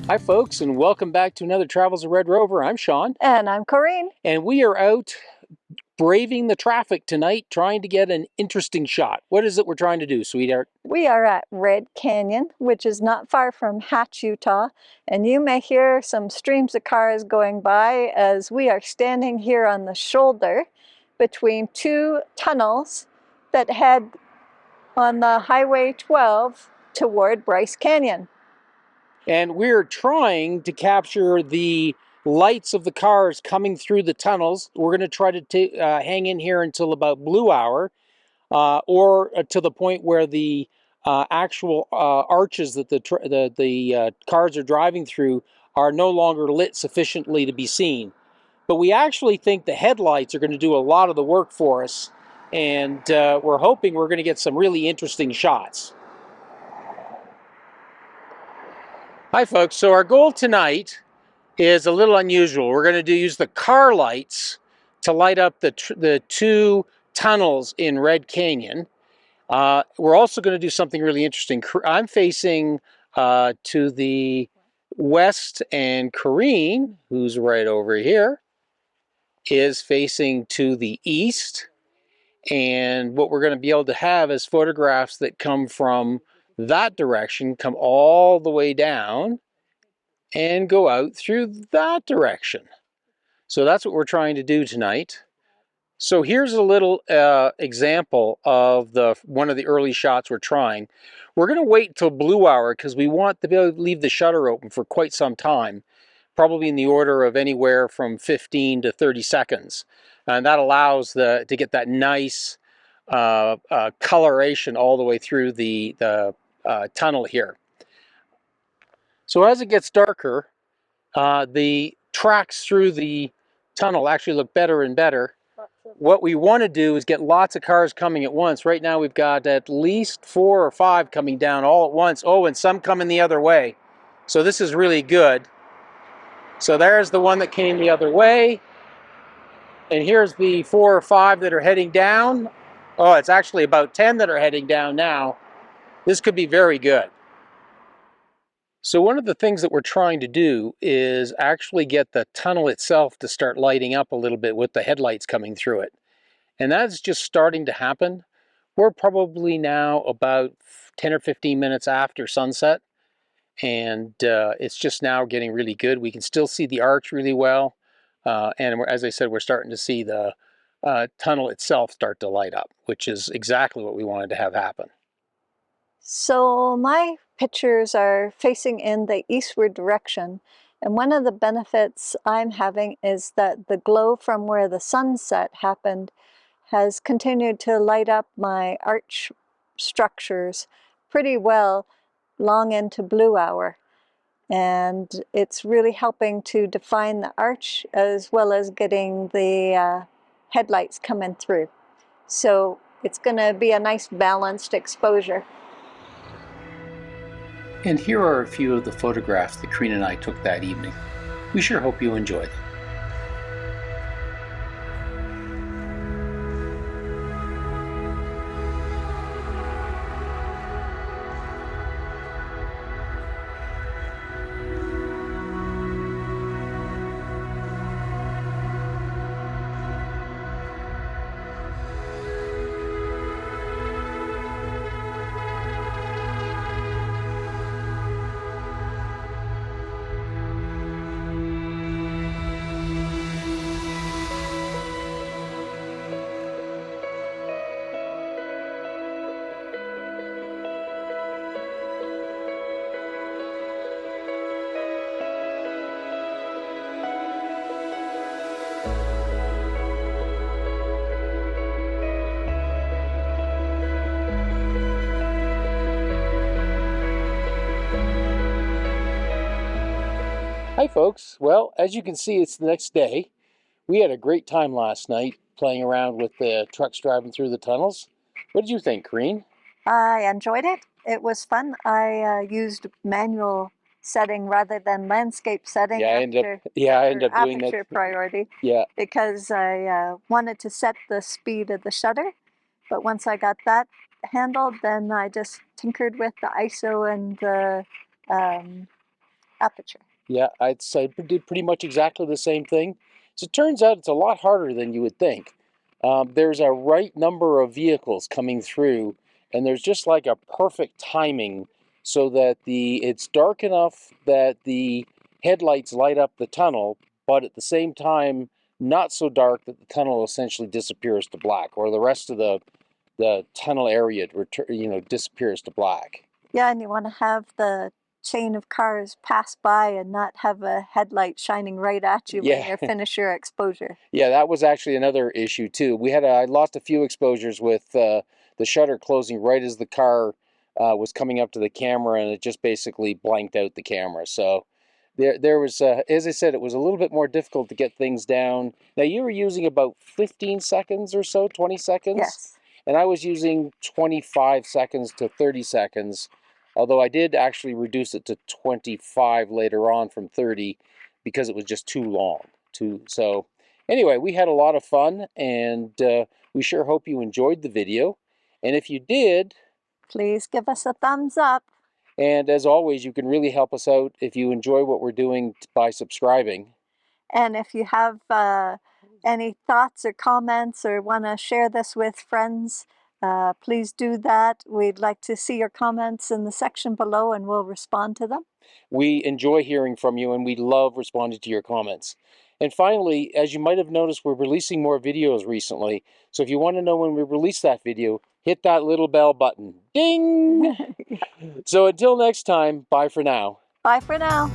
Hi folks, and welcome back to another Travels of Red Rover. I'm Shawn. And I'm Corinne. And we are out braving the traffic tonight, trying to get an interesting shot. What is it we're trying to do, sweetheart? We are at Red Canyon, which is not far from Hatch, Utah. And you may hear some streams of cars going by as we are standing here on the shoulder between two tunnels that head on the Highway 12 toward Bryce Canyon. And we're trying to capture the lights of the cars coming through the tunnels. We're going to try to hang in here until about blue hour, or to the point where the actual arches that the cars are driving through are no longer lit sufficiently to be seen. But we actually think the headlights are going to do a lot of the work for us, and we're hoping we're going to get some really interesting shots. Hi folks, so our goal tonight is a little unusual. We're going to use the car lights to light up the two tunnels in Red Canyon. We're also going to do something really interesting. I'm facing to the west, and Corinne, who's right over here, is facing to the east. And what we're going to be able to have is photographs that come from that direction, come all the way down and go out through that direction. So that's what we're trying to do tonight. So here's a little example of one of the early shots we're trying. We're going to wait until blue hour because we want to be able to leave the shutter open for quite some time, probably in the order of anywhere from 15 to 30 seconds. And that allows to get that nice coloration all the way through the tunnel here. So as it gets darker, the tracks through the tunnel actually look better and better. What we want to do is get lots of cars coming at once. Right now we've got at least 4 or 5 coming down all at once. Oh, and some coming the other way. So this is really good. So there's the one that came the other way. And here's the 4 or 5 that are heading down. Oh, it's actually about 10 that are heading down now. This could be very good. So one of the things that we're trying to do is actually get the tunnel itself to start lighting up a little bit with the headlights coming through it. And that's just starting to happen. We're probably now about 10 or 15 minutes after sunset. And it's just now getting really good. We can still see the arch really well. And as I said, we're starting to see the tunnel itself start to light up, which is exactly what we wanted to have happen. So my pictures are facing in the eastward direction, and one of the benefits I'm having is that the glow from where the sunset happened has continued to light up my arch structures pretty well long into blue hour. And it's really helping to define the arch as well as getting the headlights coming through. So it's going to be a nice balanced exposure. And here are a few of the photographs that Corinne and I took that evening. We sure hope you enjoy them. Hi folks, well, as you can see, it's the next day. We had a great time last night playing around with the trucks driving through the tunnels. What did you think, Corinne? I enjoyed it. It was fun. I used manual setting rather than landscape setting. I ended up doing that. Aperture priority. Yeah. Because I wanted to set the speed of the shutter, but once I got that handled, then I just tinkered with the ISO and the aperture. Yeah, I'd say I did pretty much exactly the same thing. So it turns out it's a lot harder than you would think. There's a right number of vehicles coming through, and there's just like a perfect timing so that it's dark enough that the headlights light up the tunnel, but at the same time not so dark that the tunnel essentially disappears to black, or the rest of the tunnel area disappears to black. Yeah, and you want to have the chain of cars pass by and not have a headlight shining right at you when Yeah. you finish your exposure. Yeah, that was actually another issue too. I lost a few exposures with the shutter closing right as the car was coming up to the camera, and it just basically blanked out the camera. So there was, as I said, it was a little bit more difficult to get things down. Now you were using about 15 seconds or so, 20 seconds, Yes. and I was using 25 seconds to 30 seconds. Although I did actually reduce it to 25 later on from 30 because it was just too long. So. Anyway, we had a lot of fun, and we sure hope you enjoyed the video. And if you did, Please give us a thumbs up. and as always, you can really help us out if you enjoy what we're doing by subscribing. And if you have any thoughts or comments or want to share this with friends, please do that. We'd like to see your comments in the section below, and we'll respond to them. We enjoy hearing from you, and we love responding to your comments. And finally, as you might have noticed, we're releasing more videos recently. So if you want to know when we release that video, hit that little bell button. Ding! Yeah. So until next time, bye for now. Bye for now.